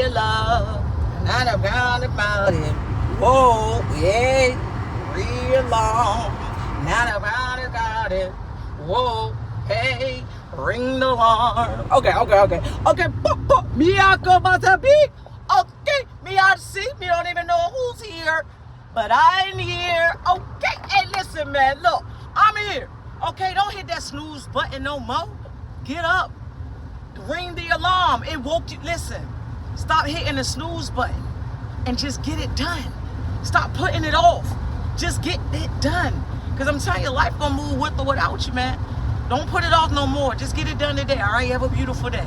your love. Not about it. Whoa, yeah, real long. Not about it. Whoa, hey, ring the alarm. Okay. Me out go about to be. Okay, me out see. Me don't even know who's here, but I'm here. Okay, hey, listen, man. Look, I'm here. Okay, don't hit that snooze button no more. Get up. Ring the alarm. It woke you. Listen, stop hitting the snooze button and just get it done. Stop putting it off. Just get it done. Because I'm telling you, life gonna move with or without you, man. Don't put it off no more. Just get it done today. All right, you have a beautiful day.